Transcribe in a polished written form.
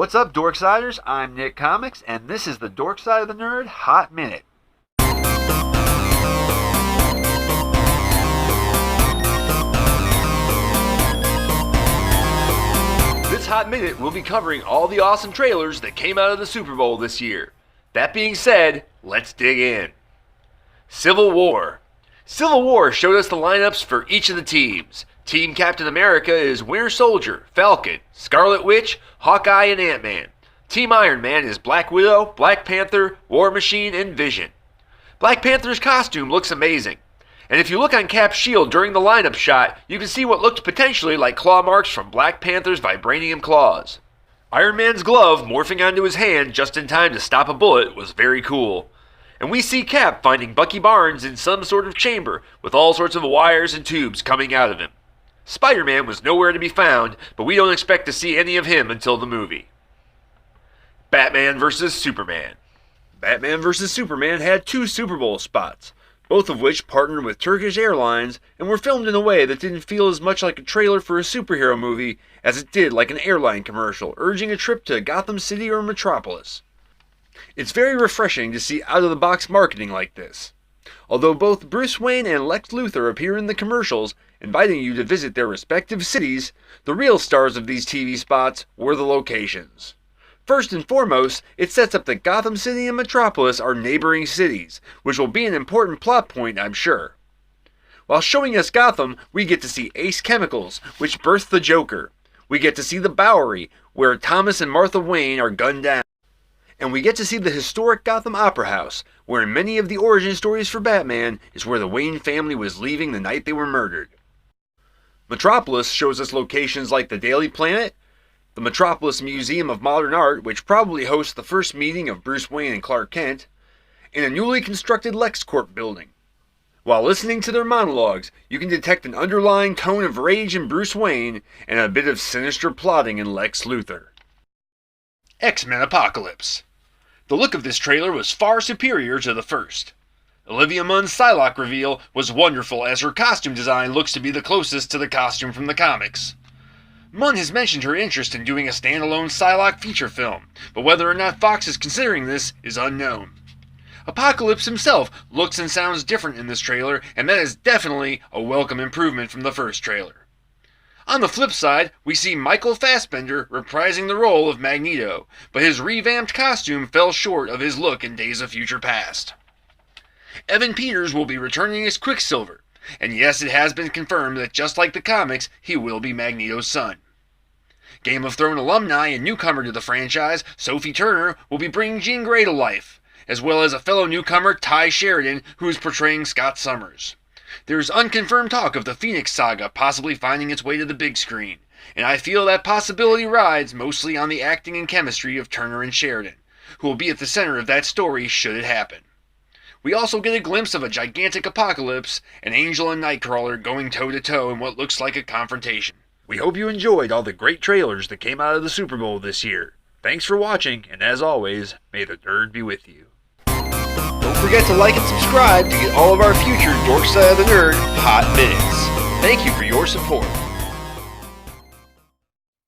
What's up, Dorksiders? I'm Nick Comics, and this is the Dork Side of the Nerd Hot Minute. This Hot Minute will be covering all the awesome trailers that came out of the Super Bowl this year. That being said, let's dig in. Civil War. Civil War showed us the lineups for each of the teams. Team Captain America is Winter Soldier, Falcon, Scarlet Witch, Hawkeye, and Ant-Man. Team Iron Man is Black Widow, Black Panther, War Machine, and Vision. Black Panther's costume looks amazing. And if you look on Cap's shield during the lineup shot, you can see what looked potentially like claw marks from Black Panther's vibranium claws. Iron Man's glove morphing onto his hand just in time to stop a bullet was very cool. And we see Cap finding Bucky Barnes in some sort of chamber with all sorts of wires and tubes coming out of him. Spider-Man was nowhere to be found, but we don't expect to see any of him until the movie. Batman vs. Superman. Batman vs. Superman had 2 Super Bowl spots, both of which partnered with Turkish Airlines and were filmed in a way that didn't feel as much like a trailer for a superhero movie as it did like an airline commercial urging a trip to Gotham City or Metropolis. It's very refreshing to see out-of-the-box marketing like this. Although both Bruce Wayne and Lex Luthor appear in the commercials, inviting you to visit their respective cities, the real stars of these TV spots were the locations. First and foremost, it sets up that Gotham City and Metropolis are neighboring cities, which will be an important plot point, I'm sure. While showing us Gotham, we get to see Ace Chemicals, which birthed the Joker. We get to see the Bowery, where Thomas and Martha Wayne are gunned down. And we get to see the historic Gotham Opera House, where in many of the origin stories for Batman is where the Wayne family was leaving the night they were murdered. Metropolis shows us locations like the Daily Planet, the Metropolis Museum of Modern Art, which probably hosts the first meeting of Bruce Wayne and Clark Kent, and a newly constructed LexCorp building. While listening to their monologues, you can detect an underlying tone of rage in Bruce Wayne and a bit of sinister plotting in Lex Luthor. X-Men Apocalypse. The look of this trailer was far superior to the first. Olivia Munn's Psylocke reveal was wonderful as her costume design looks to be the closest to the costume from the comics. Munn has mentioned her interest in doing a standalone Psylocke feature film, but whether or not Fox is considering this is unknown. Apocalypse himself looks and sounds different in this trailer, and that is definitely a welcome improvement from the first trailer. On the flip side, we see Michael Fassbender reprising the role of Magneto, but his revamped costume fell short of his look in Days of Future Past. Evan Peters will be returning as Quicksilver, and yes, it has been confirmed that just like the comics, he will be Magneto's son. Game of Thrones alumni and newcomer to the franchise, Sophie Turner, will be bringing Jean Grey to life, as well as a fellow newcomer, Ty Sheridan, who is portraying Scott Summers. There's unconfirmed talk of the Phoenix Saga possibly finding its way to the big screen, and I feel that possibility rides mostly on the acting and chemistry of Turner and Sheridan, who will be at the center of that story should it happen. We also get a glimpse of a gigantic apocalypse, and Angel and Nightcrawler going toe-to-toe in what looks like a confrontation. We hope you enjoyed all the great trailers that came out of the Super Bowl this year. Thanks for watching, and as always, may the nerd be with you. Don't forget to like and subscribe to get all of our future Dork Side of the Nerd Hot Minutes. Thank you for your support.